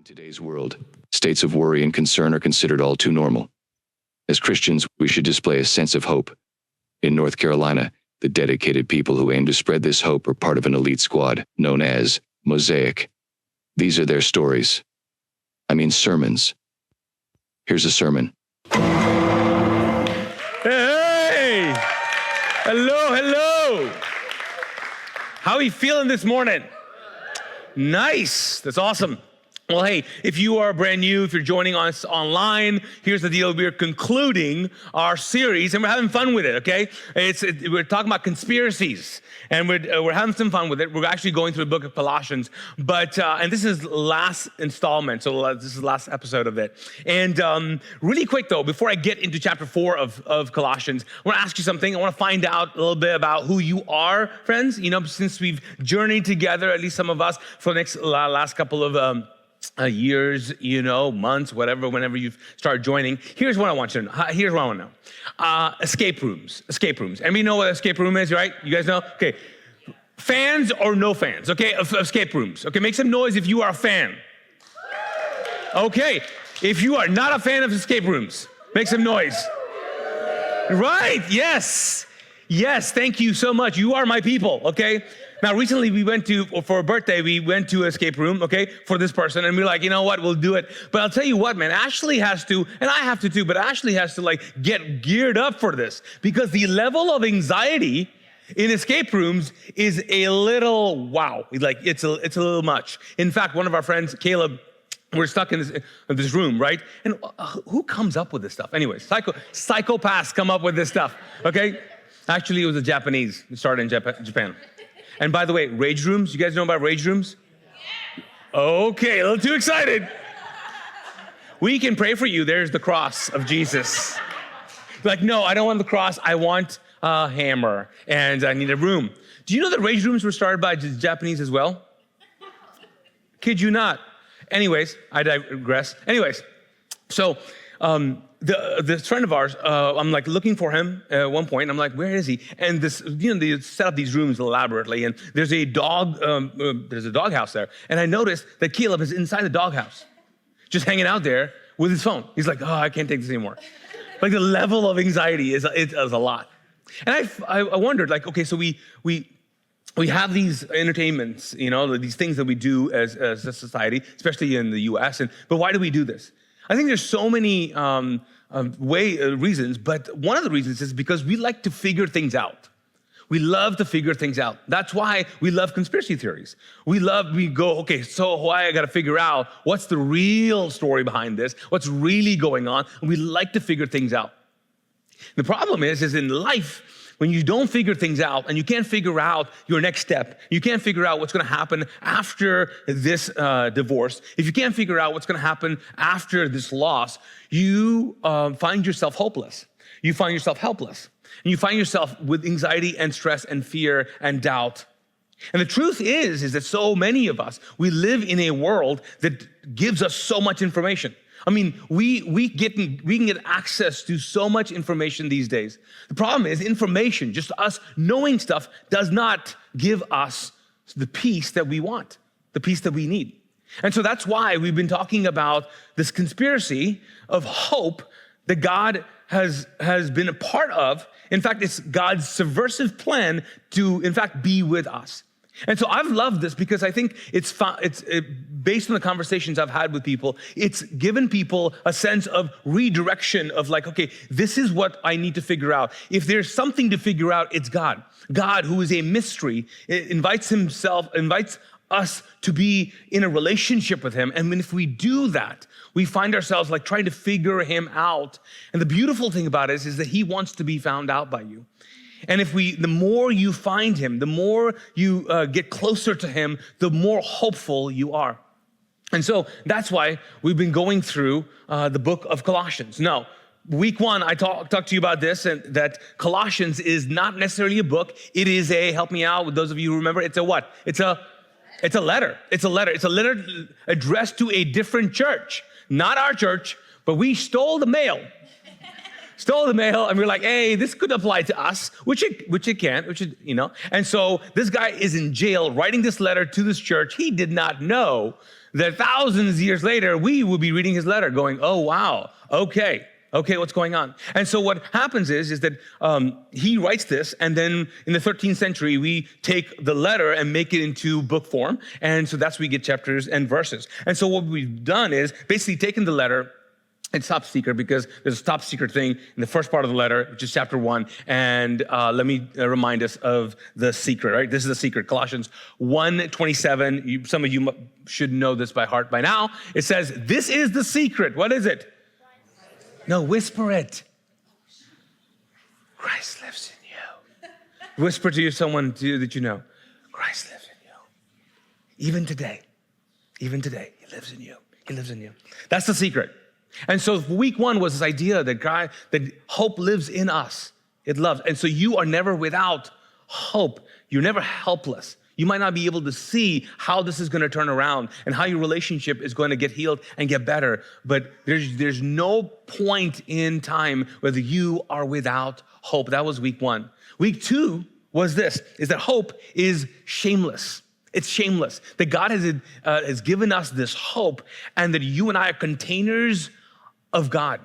today's world, states of worry and concern are considered all too normal. As Christians, we should display a sense of hope. In North Carolina, the dedicated people who aim to spread this hope are part of an elite squad known as Mosaic. These are their stories. I mean sermons. Here's a sermon. Hey! Hello! How are you feeling this morning? Nice. That's awesome. Well, hey, if you are brand new, if you're joining us online, here's the deal. We're concluding our series, and we're having fun with it, okay? We're talking about conspiracies, and we're having some fun with it. We're actually going through the book of Colossians, and this is last installment, so this is the last episode of it. And really quick, though, before I get into chapter 4 of Colossians, I want to ask you something. I want to find out a little bit about who you are, friends. You know, since we've journeyed together, at least some of us, for the last couple of years, months, whatever, whenever you've started joining. Here's what I want you to know. Here's what I want to know. Escape rooms. Anybody know what an escape room is, right? You guys know? Okay. Fans or no fans, okay, of escape rooms. Okay, make some noise if you are a fan. Okay. If you are not a fan of escape rooms, make some noise. Right, yes. Yes, thank you so much. You are my people, okay? Now, recently for a birthday, we went to an escape room, okay, for this person, and we're like, you know what, we'll do it. But I'll tell you what, man, Ashley has to, and I have to too, but Ashley has to get geared up for this, because the level of anxiety in escape rooms is a little, wow, it's a little much. In fact, one of our friends, Caleb, we're stuck in this room, right? And who comes up with this stuff? Anyways, psychopaths come up with this stuff, okay? Actually, it was a Japanese. It started in Japan. And by the way, rage rooms, you guys know about rage rooms? Okay, a little too excited. We can pray for you. There's the cross of Jesus. No, I don't want the cross. I want a hammer, and I need a room. Do you know that rage rooms were started by Japanese as well? Kid you not. Anyways, I digress. So this friend of ours, I'm looking for him at one point. And I'm like, where is he? And they set up these rooms elaborately, and there's a doghouse there. And I noticed that Caleb is inside the doghouse, just hanging out there with his phone. He's like, oh, I can't take this anymore. The level of anxiety is a lot. And I wondered, okay, so we have these entertainments, these things that we do as a society, especially in the U.S. But why do we do this? I think there's so many reasons, but one of the reasons is because we like to figure things out. We love to figure things out. That's why we love conspiracy theories. We go, okay, so why I got to figure out what's the real story behind this, what's really going on, and we like to figure things out. The problem is in life, when you don't figure things out and you can't figure out your next step, you can't figure out what's going to happen after this divorce, if you can't figure out what's going to happen after this loss, you find yourself hopeless. You find yourself helpless. And you find yourself with anxiety and stress and fear and doubt. And the truth is that so many of us, we live in a world that gives us so much information. I mean, we can get access to so much information these days. The problem is information, just us knowing stuff, does not give us the peace that we want, the peace that we need. And so that's why we've been talking about this conspiracy of hope that God has been a part of. In fact, it's God's subversive plan to, in fact, be with us. And so I've loved this because I think it's based on the conversations I've had with people, it's given people a sense of redirection of okay, this is what I need to figure out. If there's something to figure out, it's God. God, who is a mystery, invites us to be in a relationship with him. And if we do that, we find ourselves trying to figure him out. And the beautiful thing about it is that he wants to be found out by you. And the more you find him, the more you get closer to him, the more hopeful you are. And so that's why we've been going through the book of Colossians. Now, week 1, I talked to you about this, and that Colossians is not necessarily a book. It is help me out with those of you who remember, it's a what? It's a letter. It's a letter addressed to a different church. Not our church, but we stole the mail. And we're like, hey, this could apply to us, which it can, And so this guy is in jail writing this letter to this church. He did not know that thousands of years later, we will be reading his letter going, oh, wow, okay, what's going on? And so what happens is that he writes this, and then in the 13th century, we take the letter and make it into book form. And so that's where we get chapters and verses. And so what we've done is basically taken the letter. It's top secret because there's a top secret thing in the first part of the letter, which is chapter 1. And let me remind us of the secret, right? This is the secret. Colossians 1:27. Some of you should know this by heart by now. It says, this is the secret. What is it? No, whisper it. Christ lives in you. Whisper to someone that you know. Christ lives in you. Even today, he lives in you. He lives in you. That's the secret. And so week 1 was this idea that hope lives in us. It loves. And so you are never without hope. You're never helpless. You might not be able to see how this is going to turn around and how your relationship is going to get healed and get better. But there's no point in time whether you are without hope. That was week 1. Week 2 was this, is that hope is shameless. It's shameless. That God has given us this hope, and that you and I are containers of God.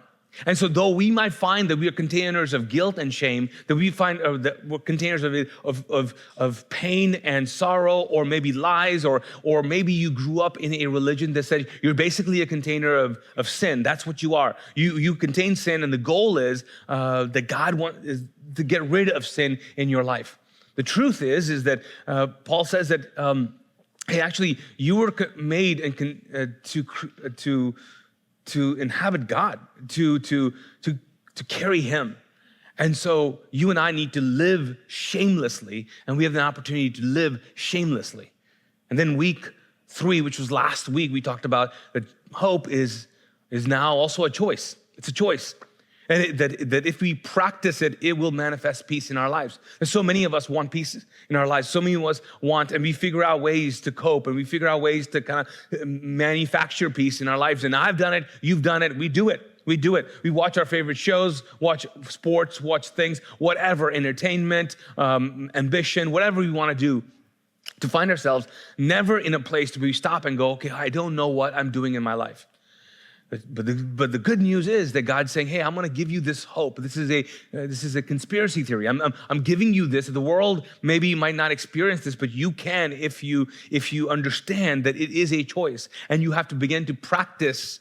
And so though we might find that we are containers of guilt and shame, that we find that we're containers of pain and sorrow, or maybe lies, or maybe you grew up in a religion that said you're basically a container of sin. That's what you are. You contain sin, and the goal is that God wants to get rid of sin in your life. The truth is that Paul says that hey, actually, you were made and to inhabit God, to carry him. And so you and I need to live shamelessly, and we have the opportunity to live shamelessly. And then week 3, which was last week, we talked about that hope is now also a choice. It's a choice. And that if we practice it, it will manifest peace in our lives. And so many of us want peace in our lives. So many of us want, and we figure out ways to cope, and we figure out ways to kind of manufacture peace in our lives. And I've done it, you've done it, we do it. We do it. We watch our favorite shows, watch sports, watch things, whatever, entertainment, ambition, whatever we want to do, to find ourselves never in a place where we stop and go, okay, I don't know what I'm doing in my life. But the good news is that God's saying, hey, I'm going to give you this hope. This is a conspiracy theory. I'm giving you this. The world maybe might not experience this, but you can if you understand that it is a choice, and you have to begin to practice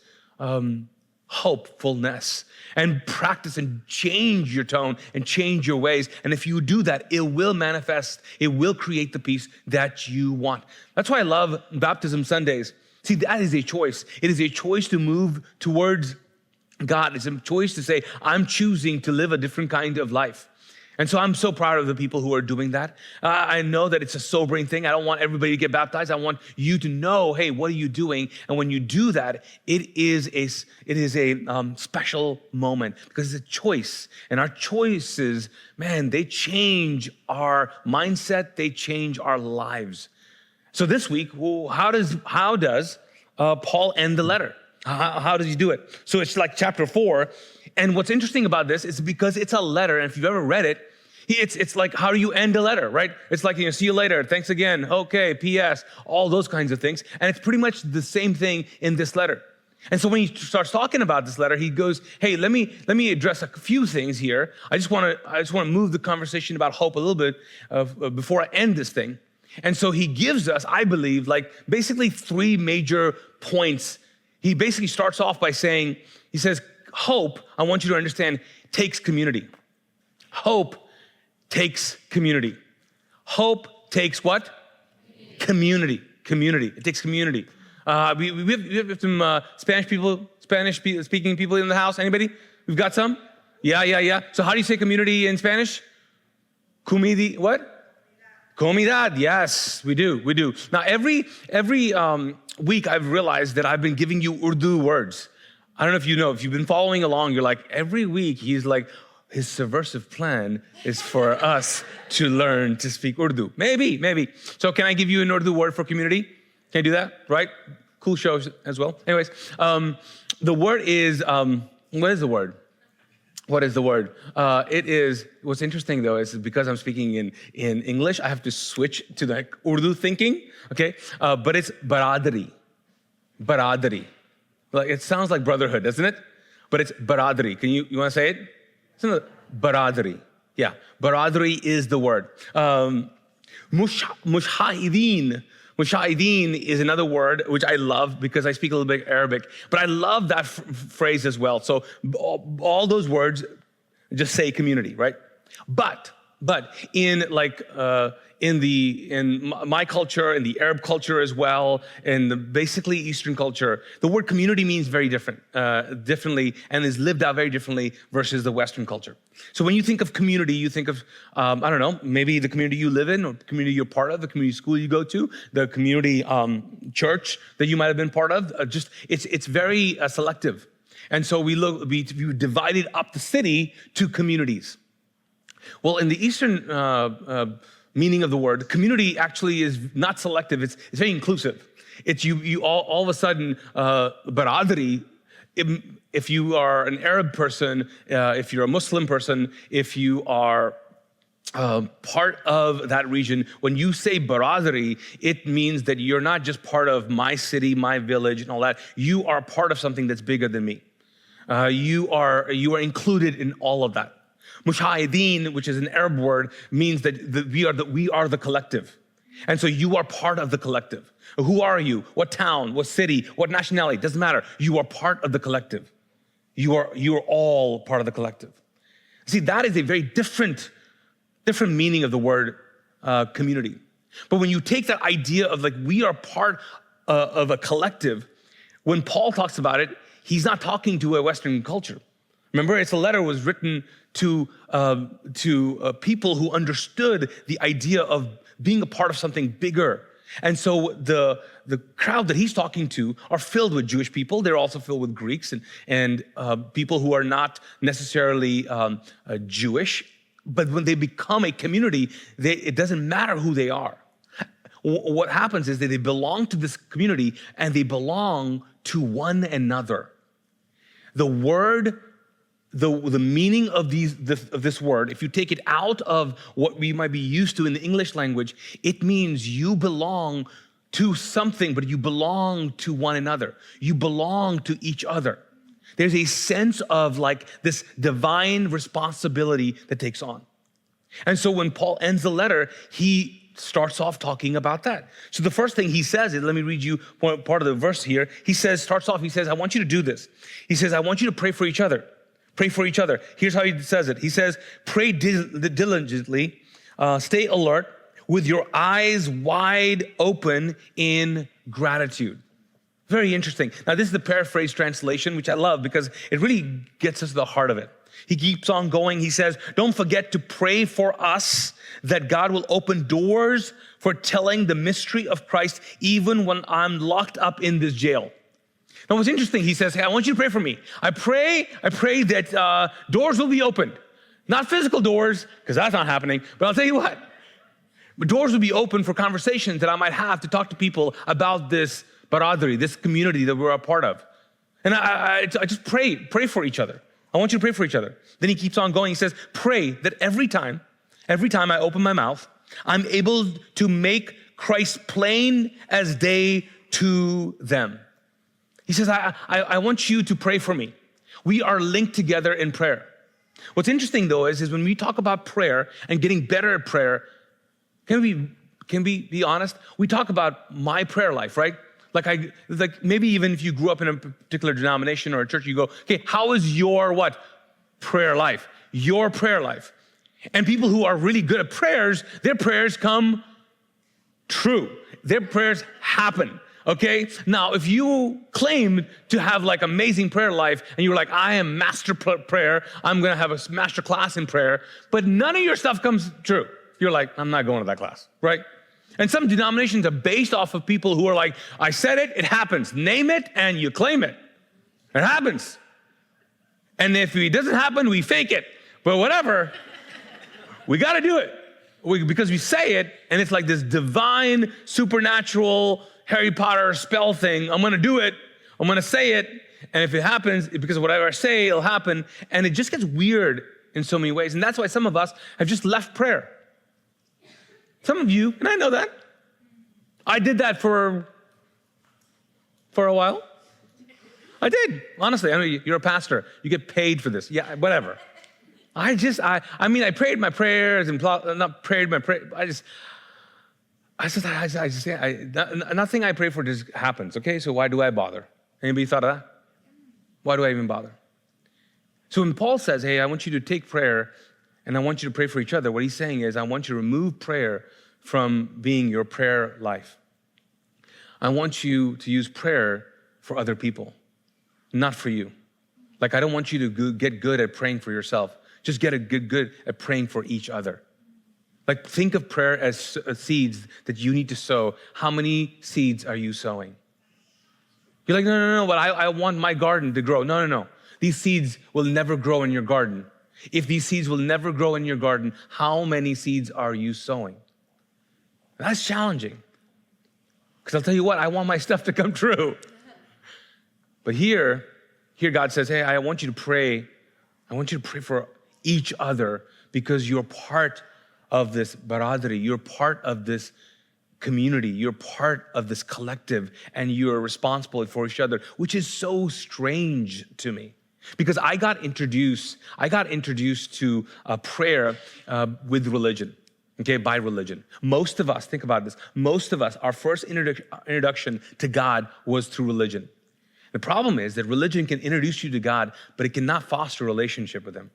hopefulness, and practice and change your tone and change your ways. And if you do that, it will manifest. It will create the peace that you want. That's why I love Baptism Sundays. See, that is a choice. It is a choice to move towards God. It's a choice to say, I'm choosing to live a different kind of life. And so I'm so proud of the people who are doing that. I know that it's a sobering thing. I don't want everybody to get baptized. I want you to know, hey, what are you doing? And when you do that, it is a special moment, because it's a choice. And our choices, man, they change our mindset. They change our lives. So this week, how does Paul end the letter? How does he do it? So it's like chapter 4. And what's interesting about this is because it's a letter, and if you've ever read it, it's like, how do you end a letter, right? It's like, see you later, thanks again, okay, P.S., all those kinds of things. And it's pretty much the same thing in this letter. And so when he starts talking about this letter, he goes, hey, let me address a few things here. I just want to move the conversation about hope a little bit before I end this thing. And so he gives us, I believe, like basically 3 major points. He basically starts off by saying, he says, hope, I want you to understand, takes community. Hope takes community. Hope takes what? Community. It takes community. We have some Spanish-speaking people in the house. Anybody? We've got some? Yeah. So how do you say community in Spanish? What? Comunidad, yes, we do. Now, every week I've realized that I've been giving you Urdu words. I don't know if you know, if you've been following along, you're like, every week he's like, his subversive plan is for us to learn to speak Urdu. Maybe. So can I give you an Urdu word for community? Can I do that, right? Cool show as well. Anyways, the word is, what is the word? It is, what's interesting though, is because I'm speaking in English, I have to switch to like Urdu thinking, okay? But it's baradari. Baradari. Like, it sounds like brotherhood, doesn't it? But it's baradari. You want to say it? It's not baradari. Yeah, baradari is the word. Mushahideen. Mushahideen is another word which I love because I speak a little bit Arabic, but I love that phrase as well. So all those words just say community, right? But in my culture, in the Arab culture as well, in basically Eastern culture, the word community means very differently, and is lived out very differently versus the Western culture. So when you think of community, you think of, I don't know, maybe the community you live in, or the community you're part of, the community school you go to, the community church that you might have been part of. It's very selective. And so we divided up the city to communities. Well, in the Eastern meaning of the word, community actually is not selective. It's very inclusive. It's you all of a sudden, baradari, if you are an Arab person, if you're a Muslim person, if you are part of that region, when you say baradari, it means that you're not just part of my city, my village, and all that. You are part of something that's bigger than me. You are included in all of that. Mushahideen, which is an Arab word, means that we are the collective. And so you are part of the collective. Who are you? What town? What city? What nationality? Doesn't matter. You are part of the collective. You are all part of the collective. See, that is a very different meaning of the word community. But when you take that idea of like we are part of a collective, when Paul talks about it, he's not talking to a Western culture. Remember, a letter was written to people who understood the idea of being a part of something bigger. And so the crowd that he's talking to are filled with Jewish people. They're also filled with Greeks and people who are not necessarily Jewish. But when they become a community, it doesn't matter who they are. What happens is that they belong to this community and they belong to one another. The word, the meaning of this word, if you take it out of what we might be used to in the English language, it means you belong to something, but you belong to one another. You belong to each other. There's a sense of like this divine responsibility that takes on. And so when Paul ends the letter, he starts off talking about that. So the first thing he says is, let me read you part of the verse here. He says, I want you to do this. He says, I want you to pray for each other. Pray for each other. Here's how he says it. He says, pray diligently, stay alert with your eyes wide open in gratitude. Very interesting. Now, this is the paraphrase translation, which I love because it really gets us to the heart of it. He keeps on going. He says, don't forget to pray for us that God will open doors for telling the mystery of Christ even when I'm locked up in this jail. Now, what's interesting, he says, hey, I want you to pray for me. I pray that doors will be opened. Not physical doors, because that's not happening, but I'll tell you what. But doors will be open for conversations that I might have to talk to people about this baradari, this community that we're a part of. And I just pray for each other. I want you to pray for each other. Then he keeps on going. He says, pray that every time I open my mouth, I'm able to make Christ plain as day to them. He says, I want you to pray for me. We are linked together in prayer. What's interesting though is when we talk about prayer and getting better at prayer, can we be honest? We talk about my prayer life, right? Like maybe even if you grew up in a particular denomination or a church, you go, okay, how is your what? Prayer life. Your prayer life. And people who are really good at prayers, their prayers come true. Their prayers happen. Okay? Now, if you claim to have like amazing prayer life and you're like, I am master prayer, I'm going to have a master class in prayer, but none of your stuff comes true. You're like, I'm not going to that class, right? And some denominations are based off of people who are like, I said it, it happens. Name it and you claim it. It happens. And if it doesn't happen, we fake it. But whatever, we got to do it. Because we say it and it's like this divine, supernatural, Harry Potter spell thing. I'm going to do it. I'm going to say it. And if it happens, because of whatever I say, it'll happen. And it just gets weird in so many ways. And that's why some of us have just left prayer. Some of you, and I know that. I did that for for a while. I did, honestly. I mean, you're a pastor. You get paid for this. Yeah, whatever. I prayed my prayers and not prayed my prayer. Nothing I pray for just happens, okay? So why do I bother? Anybody thought of that? Why do I even bother? So when Paul says, hey, I want you to take prayer and I want you to pray for each other, what he's saying is, I want you to remove prayer from being your prayer life. I want you to use prayer for other people, not for you. Like, I don't want you to get good at praying for yourself. Just get good at praying for each other. Like, think of prayer as seeds that you need to sow. How many seeds are you sowing? You're like, no, but I want my garden to grow. No. These seeds will never grow in your garden. If these seeds will never grow in your garden, how many seeds are you sowing? That's challenging. Because I'll tell you what, I want my stuff to come true. But here God says, hey, I want you to pray. I want you to pray for each other because you're part of this baradari. You're part of this community. You're part of this collective, and you're responsible for each other, which is so strange to me. Because I got introduced to prayer with religion, okay, by religion. Most of us, think about this, our first introduction to God was through religion. The problem is that religion can introduce you to God, but it cannot foster a relationship with him.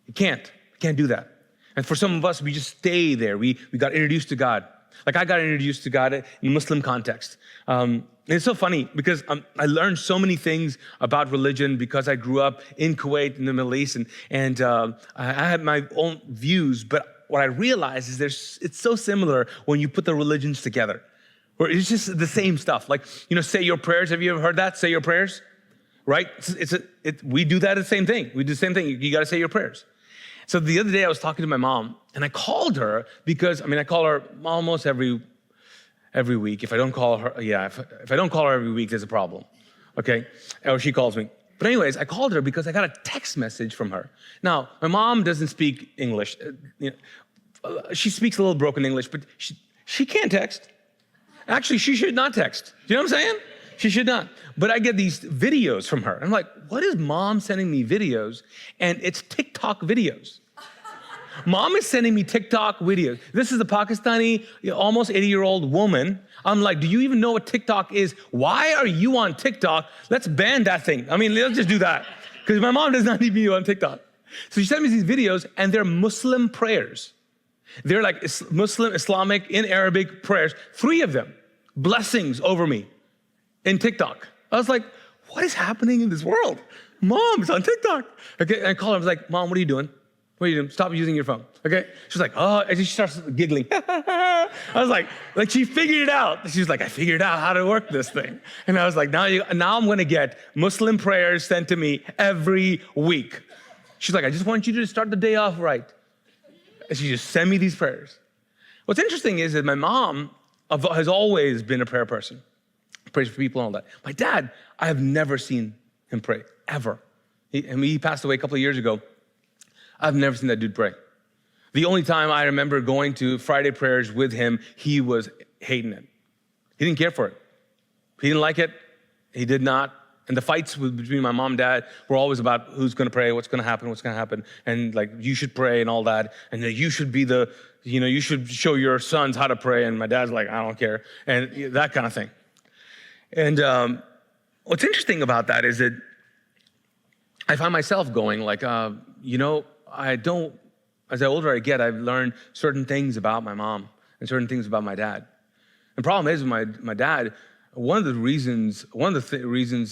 It can't do that. And for some of us, we just stay there. We got introduced to God. Like, I got introduced to God in Muslim context. And it's so funny because I learned so many things about religion because I grew up in Kuwait in the Middle East, and I had my own views. But what I realized is it's so similar when you put the religions together, where it's just the same stuff. Like, say your prayers. Have you ever heard that? Say your prayers, right? We do that the same thing. We do the same thing. You got to say your prayers. So the other day I was talking to my mom, and I called her because, I call her almost every week. If I don't call her, if I don't call her every week, there's a problem, okay? Or she calls me. But anyways, I called her because I got a text message from her. Now, my mom doesn't speak English. She speaks a little broken English, but she can't text. Actually, she should not text. Do you know what I'm saying? She should not. But I get these videos from her. I'm like, what is mom sending me videos? And it's TikTok videos. Mom is sending me TikTok videos. This is a Pakistani, almost 80-year-old woman. I'm like, do you even know what TikTok is? Why are you on TikTok? Let's ban that thing. Let's just do that. Because my mom does not need me on TikTok. So she sent me these videos, and they're Muslim prayers. They're like Muslim, Islamic, in Arabic prayers. 3 of them, blessings over me in TikTok. I was like, what is happening in this world? Mom is on TikTok. Okay, and I called her. I was like, Mom, what are you doing? What are you doing? Stop using your phone. Okay? She's like, oh, and she starts giggling. I was like she figured it out. She's like, I figured out how to work this thing. And I was like, now I'm going to get Muslim prayers sent to me every week. She's like, I just want you to start the day off right. And she just sent me these prayers. What's interesting is that my mom has always been a prayer person. Prays for people and all that. My dad, I have never seen him pray, ever. He passed away a couple of years ago. I've never seen that dude pray. The only time I remember going to Friday prayers with him, he was hating it. He didn't care for it. He didn't like it. He did not. And the fights between my mom and dad were always about who's going to pray, what's going to happen. And like, you should pray and all that. And you should be you should show your sons how to pray. And my dad's like, I don't care. And that kind of thing. And what's interesting about that is that I find myself going like, as the older I get, I've learned certain things about my mom and certain things about my dad. The problem is with my dad, one of the reasons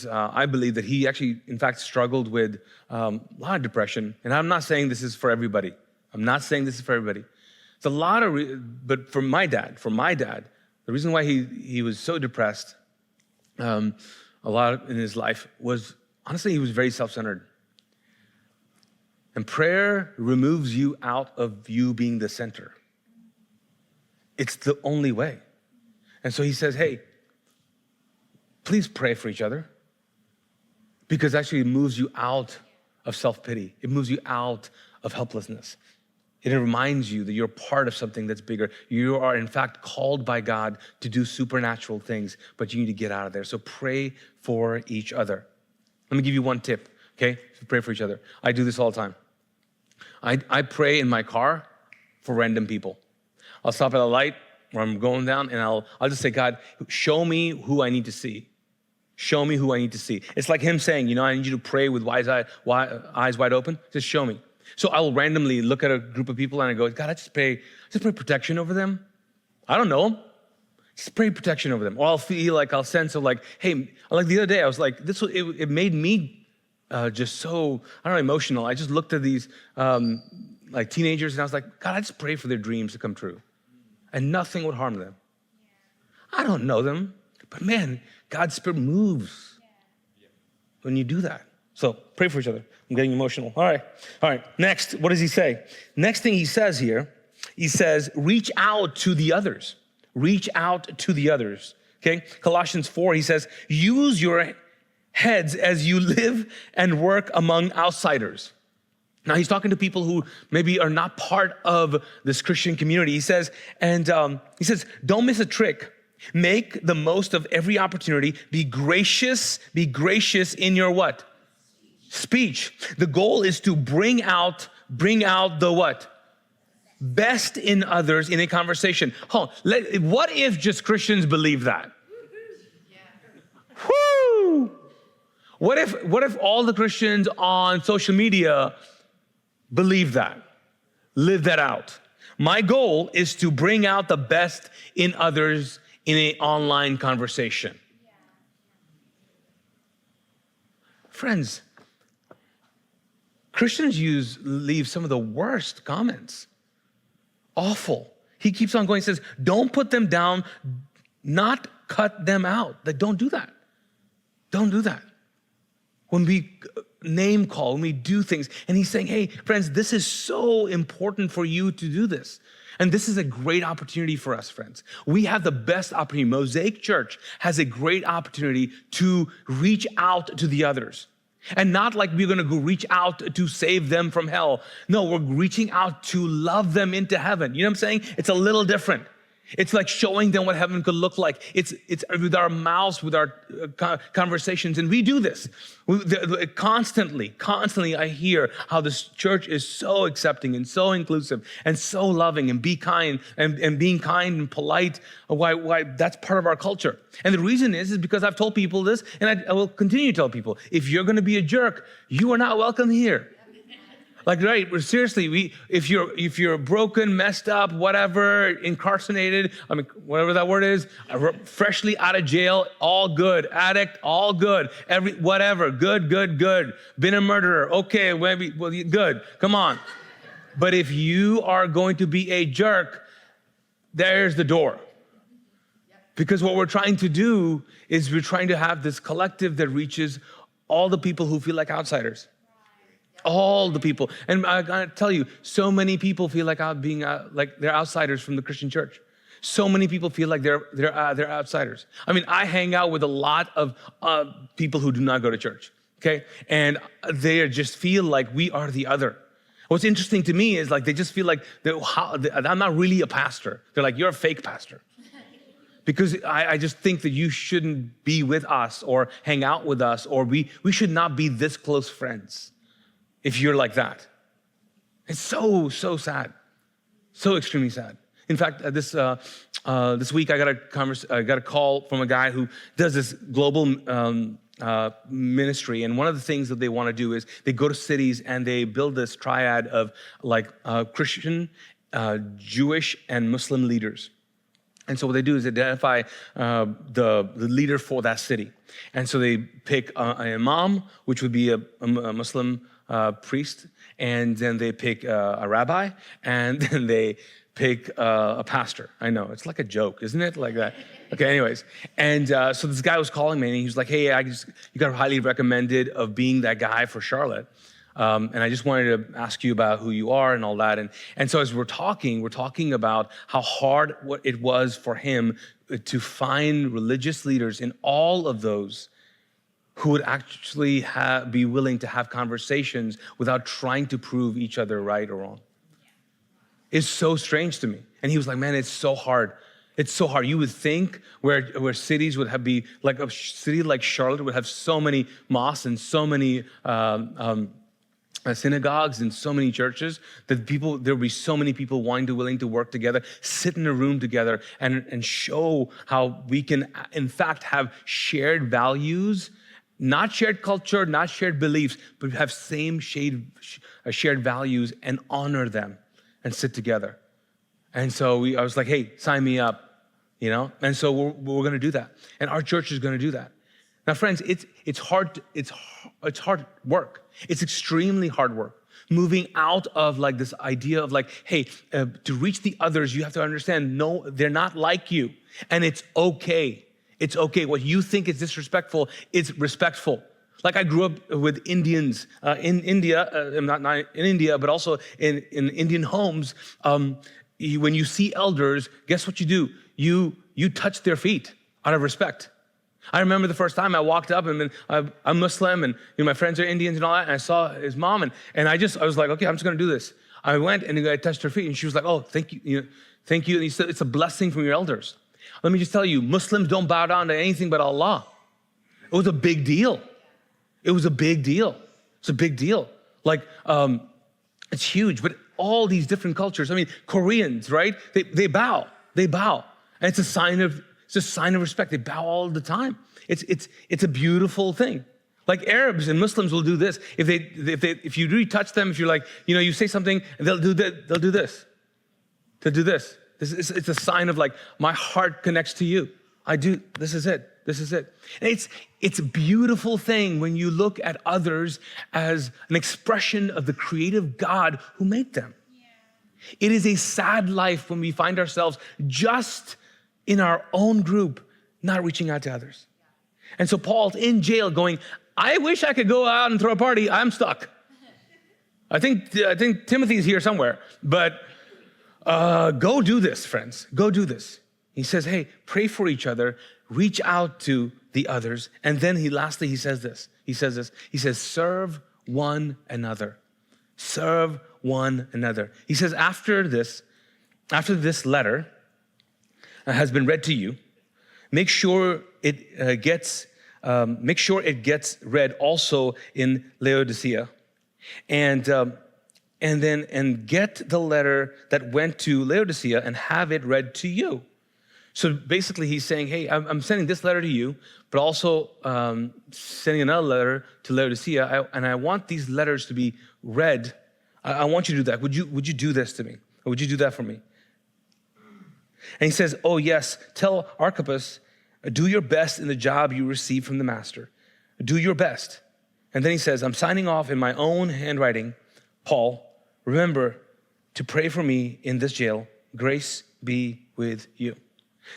I believe that he actually, in fact, struggled with a lot of depression. And I'm not saying this is for everybody. It's a lot but for my dad, the reason why he was so depressed a lot in his life was, honestly, he was very self-centered. And prayer removes you out of you being the center. It's the only way. And so he says, hey, please pray for each other, because actually it moves you out of self-pity. It moves you out of helplessness. It reminds you that you're part of something that's bigger. You are, in fact, called by God to do supernatural things, but you need to get out of there. So pray for each other. Let me give you one tip, okay? So pray for each other. I do this all the time. I pray in my car for random people. I'll stop at a light where I'm going down, and I'll just say, God, show me who I need to see. Show me who I need to see. It's like him saying, I need you to pray with eyes wide open. Just show me. So I will randomly look at a group of people and I go, God, I just pray protection over them. I don't know them. Just pray protection over them. Or I'll sense of like, hey, like the other day, I was like, it made me just so, I don't know, emotional. I just looked at these like teenagers and I was like, God, I just pray for their dreams to come true. And nothing would harm them. I don't know them, but man, God's Spirit moves when you do that. So pray for each other. I'm getting emotional. All right. Next, what does he say? Next thing he says here, he says, reach out to the others. Reach out to the others. Okay? Colossians 4, he says, use your heads as you live and work among outsiders. Now he's talking to people who maybe are not part of this Christian community. He says, don't miss a trick. Make the most of every opportunity. Be gracious in your what? Speech. The goal is to bring out the what? Best in others in a conversation. What if just Christians believe that? Woo! What if all the Christians on social media believe that? Live that out. My goal is to bring out the best in others in an online conversation. Friends, Christians leave some of the worst comments. Awful. He keeps on going, he says, don't put them down, not cut them out. Like, don't do that. Don't do that. When we name call, when we do things, and he's saying, hey, friends, this is so important for you to do this. And this is a great opportunity for us, friends. We have the best opportunity. Mosaic Church has a great opportunity to reach out to the others. And not like we're gonna go reach out to save them from hell. No, we're reaching out to love them into heaven. You know what I'm saying? It's a little different. It's like showing them what heaven could look like. It's with our mouths, with our conversations, and we do this. Constantly, I hear how this church is so accepting and so inclusive and so loving and be kind and being kind and polite. Why that's part of our culture. And the reason is because I've told people this, and I will continue to tell people, if you're gonna be a jerk, you are not welcome here. Like, right, seriously, if you're broken, messed up, whatever, incarcerated, whatever that word is, freshly out of jail, all good. Addict, all good. Whatever, good. Been a murderer, okay, good, come on. But if you are going to be a jerk, there's the door. Because what we're trying to do is we're trying to have this collective that reaches all the people who feel like outsiders. All the people. And I gotta tell you, so many people feel like they're outsiders from the Christian church. So many people feel like they're outsiders. I hang out with a lot of people who do not go to church, okay? And they just feel like we are the other. What's interesting to me is like they just feel like I'm not really a pastor. They're like, you're a fake pastor. Because I just think that you shouldn't be with us or hang out with us, or we should not be this close friends. If you're like that. It's so sad, so extremely sad. In fact, this week I got a call from a guy who does this global ministry, and one of the things that they want to do is they go to cities and they build this triad of like Christian, Jewish, and Muslim leaders. And so what they do is identify the leader for that city, and so they pick an imam, which would be a Muslim priest, and then they pick a rabbi, and then they pick a pastor. I know, it's like a joke, isn't it? Like that. Okay, anyways. And so this guy was calling me, and he was like, hey, you got highly recommended of being that guy for Charlotte. And I just wanted to ask you about who you are and all that. And so as we're talking about how hard it was for him to find religious leaders in all of those who would actually be willing to have conversations without trying to prove each other right or wrong. is so strange to me. And he was like, man, it's so hard. It's so hard. You would think where cities would be like a city like Charlotte would have so many mosques and so many synagogues and so many churches that there would be so many people willing to work together, sit in a room together and show how we can, in fact, have shared values, not shared culture, not shared beliefs, but have same shared values and honor them and sit together. And so I was like, hey, sign me up. And so we're going to do that, and our church is going to do that. Now, friends, it's hard work. It's extremely hard work. Moving out of like this idea of like, hey, to reach the others, you have to understand, no, they're not like you, and it's okay. It's okay. What you think is disrespectful, it's respectful. Like I grew up with Indians in India, not in India, but also in Indian homes. When you see elders, guess what you do? You touch their feet out of respect. I remember the first time I walked up, and I'm Muslim, and my friends are Indians and all that, and I saw his mom, and I was like, okay, I'm just gonna do this. I went and I touched her feet, and she was like, oh, thank you, thank you. And he said, it's a blessing from your elders. Let me just tell you, Muslims don't bow down to anything but Allah. It was a big deal. It was a big deal. It's a big deal. Like, it's huge, but all these different cultures, Koreans, right? They bow. And it's a sign of respect. They bow all the time. It's a beautiful thing. Like Arabs and Muslims will do this. If you really touch them, if you're like, you say something, they'll do that. They'll do this. They'll do this. It's a sign of like, my heart connects to you. I do. This is it. This is it. And it's a beautiful thing when you look at others as an expression of the creative God who made them. Yeah. It is a sad life when we find ourselves just in our own group, not reaching out to others. And so Paul's in jail going, I wish I could go out and throw a party. I'm stuck. I think Timothy's here somewhere, but go do this, friends. Go do this. He says, hey, pray for each other, reach out to the others. And then lastly, he says this. He says, serve one another. Serve one another. He says, after this letter has been read to you, make sure it gets read also in Laodicea, and get the letter that went to Laodicea and have it read to you. So basically, he's saying, hey, I'm sending this letter to you, but also sending another letter to Laodicea, and I want these letters to be read. I want you to do that. Would you do this to me? Or would you do that for me? And he says, oh, yes, tell Archippus, do your best in the job you receive from the master. Do your best. And then he says, I'm signing off in my own handwriting. Paul, remember to pray for me in this jail. Grace be with you.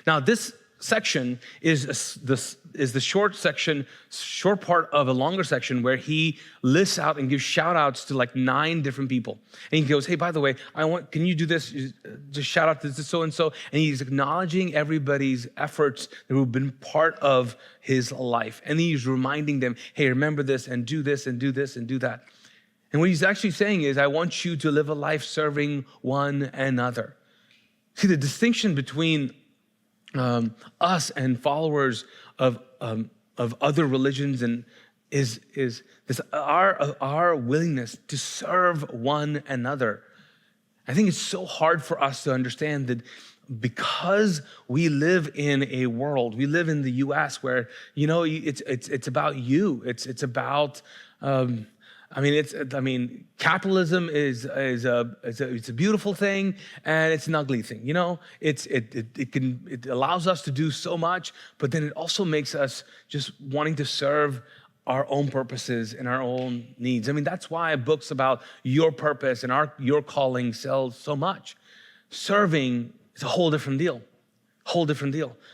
Now, this section is the short part of a longer section where he lists out and gives shout outs to like 9 different people. And he goes, hey, by the way, can you do this? Just shout out to so-and-so. And he's acknowledging everybody's efforts that have been part of his life. And he's reminding them, hey, remember this and do this and do this and do that. And what he's actually saying is, I want you to live a life serving one another. See, the distinction between us and followers of other religions and is this our willingness to serve one another. I think it's so hard for us to understand that because we live in a world, we live in the U.S. where it's about you. It's about capitalism is a beautiful thing and it's an ugly thing. It allows us to do so much, but then it also makes us just wanting to serve our own purposes and our own needs. That's why books about your purpose and your calling sell so much. Serving is a whole different deal.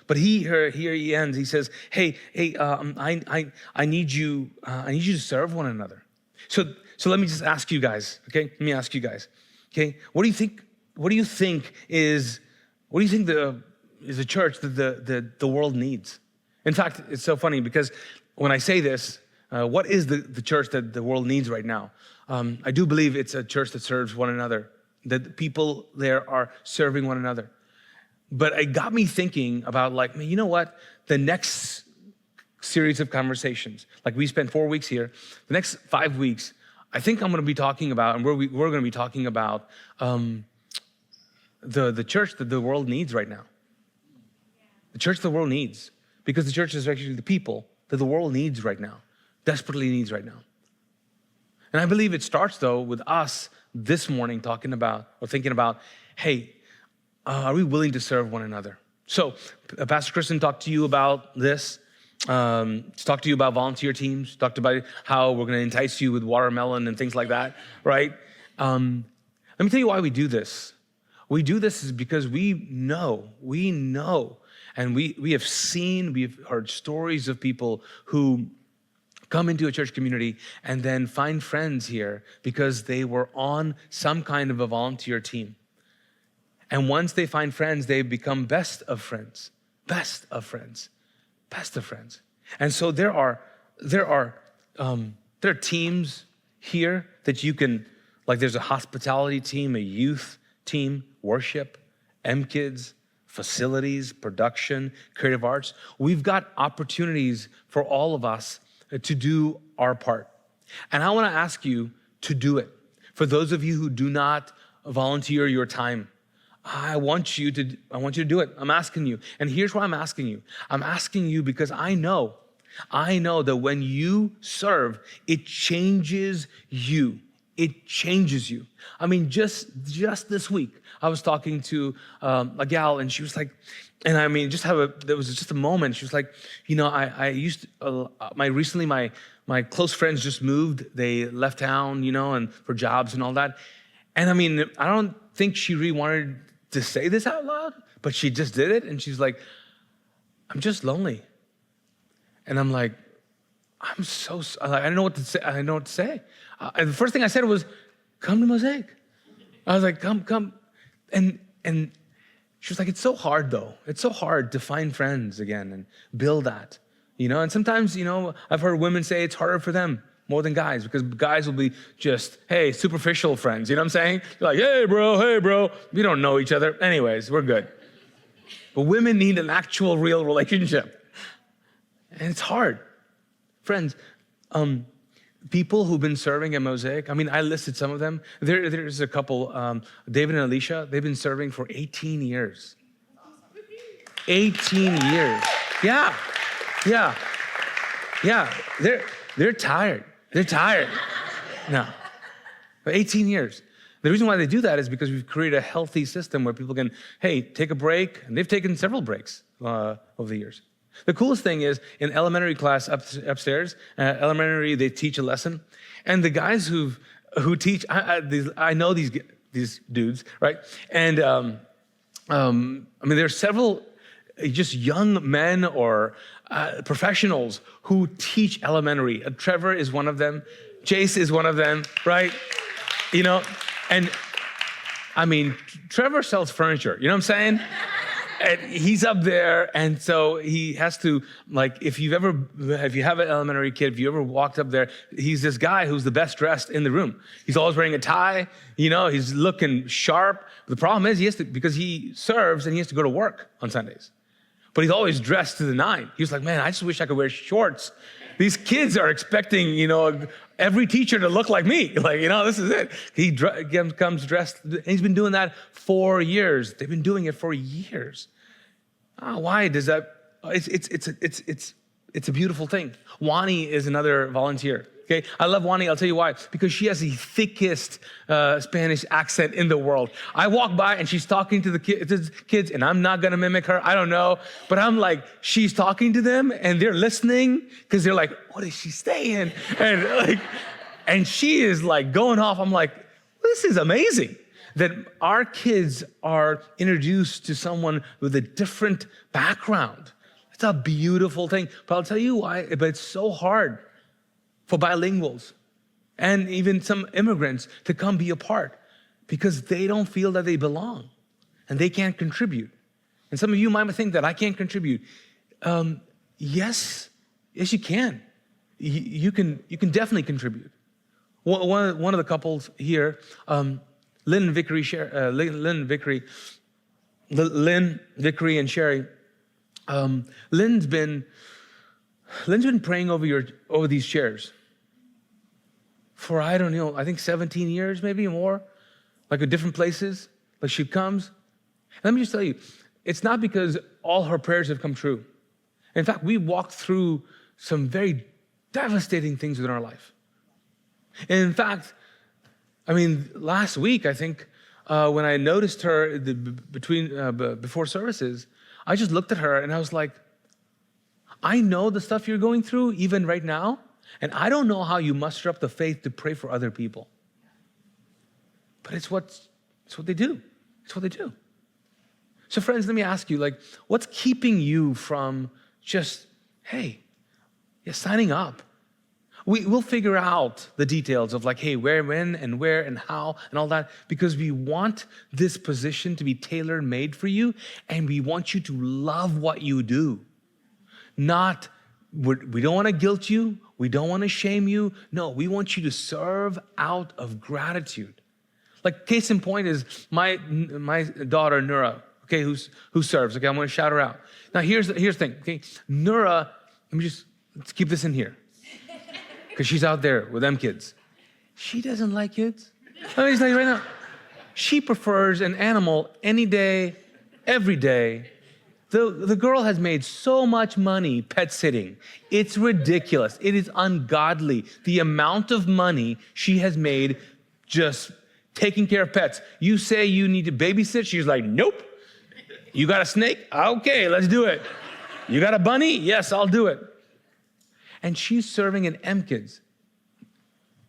But here he ends. He says, "Hey, I need you to serve one another." So let me just ask you guys, okay? Let me ask you guys, okay? What do you think is a church that the world needs? In fact, it's so funny because when I say this, what is the church that the world needs right now? I do believe it's a church that serves one another. that people there are serving one another. But it got me thinking about like, man, you know what? The next series of conversations, like we spent 4 weeks here, the next 5 weeks, I think I'm going to be talking about, and we're going to be talking about the church that the world needs right now. The church the world needs. Because the church is actually the people that the world needs right now, desperately needs right now. And I believe it starts, though, with us this morning talking about or thinking about, hey, are we willing to serve one another? So Pastor Kristen talked to you about this. Talked to you about volunteer teams. Talked about how we're going to entice you with watermelon and things like that, right? Let me tell you why we do this. We do this is because we know, and we have seen, we've heard stories of people who come into a church community and then find friends here because they were on some kind of a volunteer team. And once they find friends, they become best of friends. And so there are teams here that you can, like there's a hospitality team, a youth team, worship, M-Kids, facilities, production, creative arts. We've got opportunities for all of us to do our part. And I want to ask you to do it. For those of you who do not volunteer your time, I want you to do it. I'm asking you. And here's why I'm asking you. I'm asking you because I know that when you serve, it changes you. It changes you. I mean, just this week, I was talking to a gal, and she was like, and I mean, there was just a moment. She was like, you know, I used to, recently my close friends just moved. They left town, you know, and for jobs and all that. And I mean, I don't think she really wanted to say this out loud, but she just did it. And she's like, I'm just lonely. And I'm like, I don't know what to say. I don't know what to say. And the first thing I said was, come to Mosaic. I was like, come. And she was like, it's so hard though. It's so hard to find friends again and build that, you know? And sometimes, you know, I've heard women say it's harder for them more than guys because guys will be just, hey, superficial friends. You know what I'm saying? They're like, hey, bro. We don't know each other. Anyways, we're good. But women need an actual real relationship. And it's hard. Friends, people who've been serving at Mosaic, I mean, I listed some of them. There's a couple, David and Alicia, they've been serving for 18 years. 18 years. Yeah. They're tired. No. For 18 years. The reason why they do that is because we've created a healthy system where people can, hey, take a break, and they've taken several breaks over the years. The coolest thing is in elementary class upstairs, elementary, they teach a lesson. And the guys who teach, I know these dudes, right? And I mean, there's several just young men or professionals who teach elementary. Trevor is one of them. Jace is one of them, right? You know, and I mean, Trevor sells furniture, you know what I'm saying? And he's up there, and so he has to, like, if you have an elementary kid, if you ever walked up there, he's this guy who's the best dressed in the room. He's always wearing a tie, you know, he's looking sharp. The problem is because he serves and he has to go to work on Sundays. But he's always dressed to the nine. He was like, man, I just wish I could wear shorts. These kids are expecting, you know, every teacher to look like me. Like, you know, this is it. He comes dressed, and he's been doing that 4 years. They've been doing it for years. Why does that? It's a beautiful thing. Wani is another volunteer. Okay, I love Wani. I'll tell you why. Because she has the thickest Spanish accent in the world. I walk by and she's talking to the kids, and I'm not gonna mimic her. I don't know, but I'm like, she's talking to them, and they're listening because they're like, "What is she saying?" And she is like going off. I'm like, this is amazing that our kids are introduced to someone with a different background. It's a beautiful thing. But I'll tell you why. But it's so hard for bilinguals and even some immigrants to come be a part because they don't feel that they belong and they can't contribute. And some of you might think that I can't contribute. Yes, you can. You can definitely contribute. One of the couples here, Lynn, Vickery, and Sherry. Lynn's been praying over these chairs for, I don't know, I think 17 years, maybe more, like at different places. Like she comes. And let me just tell you, it's not because all her prayers have come true. In fact, we walked through some very devastating things in our life. And in fact, last week, I think, when I noticed her before services, I just looked at her and I was like, I know the stuff you're going through, even right now, and I don't know how you muster up the faith to pray for other people. But it's what they do. It's what they do. So friends, let me ask you, what's keeping you from just, signing up? We'll figure out the details of where, when, and where, and how, and all that, because we want this position to be tailor-made for you, and we want you to love what you do. We don't want to guilt you. We don't want to shame you. No, we want you to serve out of gratitude. Case in point is my daughter, Nura, who serves. I'm going to shout her out. Now, here's the thing, Nura, let's keep this in here, because she's out there with them kids. She doesn't like kids. Let me just tell you right now. She prefers an animal any day, every day. The girl has made so much money pet sitting. It's ridiculous. It is ungodly. The amount of money she has made just taking care of pets. You say you need to babysit. She's like, nope. You got a snake? Okay, let's do it. You got a bunny? Yes, I'll do it. And she's serving in MKids.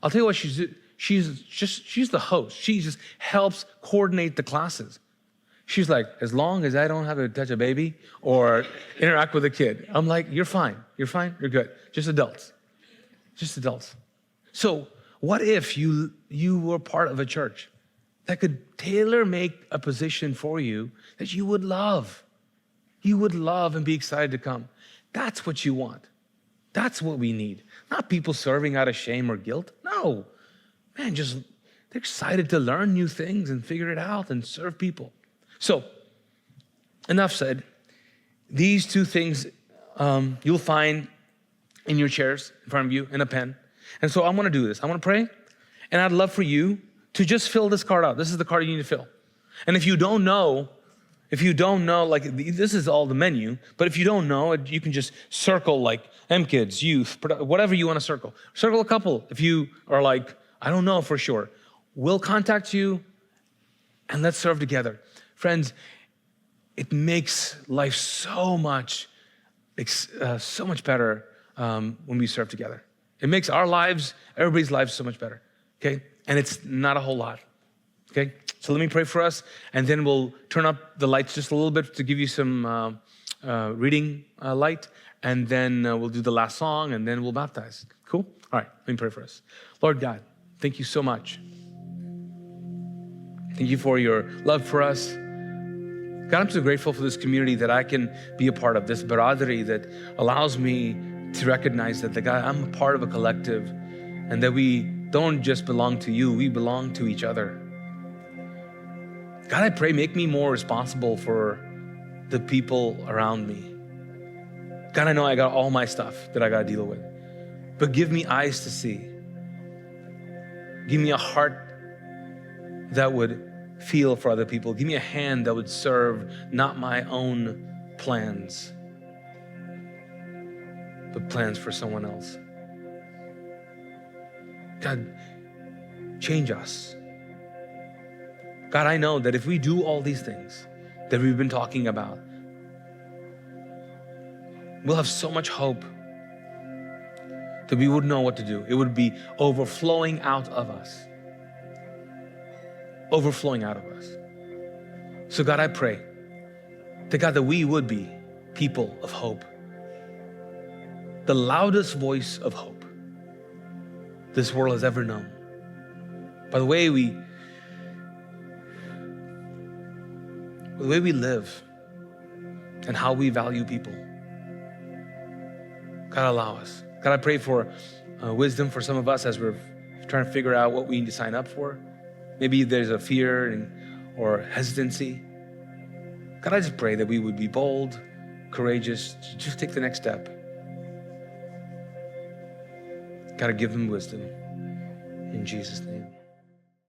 I'll tell you what she's the host. She just helps coordinate the classes. She's like, as long as I don't have to touch a baby or interact with a kid, I'm like, you're fine, you're good. Just adults. So what if you were part of a church that could tailor-make a position for you that you would love? You would love and be excited to come. That's what you want. That's what we need. Not people serving out of shame or guilt. No. Man, they're excited to learn new things and figure it out and serve people. So, enough said. These two things you'll find in your chairs in front of you and a pen. And so I want to do this. I want to pray, and I'd love for you to just fill this card out. This is the card you need to fill. And if you don't know, this is all the menu, but if you don't know, you can just circle MKids, youth, whatever you want to circle. Circle a couple if you are I don't know for sure. We'll contact you, and let's serve together. Friends, it makes life so much better when we serve together. It makes our lives, everybody's lives, so much better, okay? And it's not a whole lot, okay? So let me pray for us, and then we'll turn up the lights just a little bit to give you some reading light, and then we'll do the last song, and then we'll baptize. Cool? All right, let me pray for us. Lord God, thank you so much. Thank you for your love for us. God, I'm so grateful for this community that I can be a part of, this biradari that allows me to recognize that God, I'm a part of a collective, and that we don't just belong to you, we belong to each other. God, I pray, make me more responsible for the people around me. God, I know I got all my stuff that I got to deal with, but give me eyes to see. Give me a heart that would feel for other people. Give me a hand that would serve not my own plans, but plans for someone else. God, change us. God, I know that if we do all these things that we've been talking about, we'll have so much hope that we wouldn't know what to do. It would be overflowing out of us. Overflowing out of us. So God, I pray that God, that we would be people of hope. The loudest voice of hope this world has ever known. By the way we live and how we value people. God, allow us. God, I pray for wisdom for some of us as we're trying to figure out what we need to sign up for. Maybe there's a fear or hesitancy. God, I just pray that we would be bold, courageous, just take the next step. God, give them wisdom. In Jesus' name.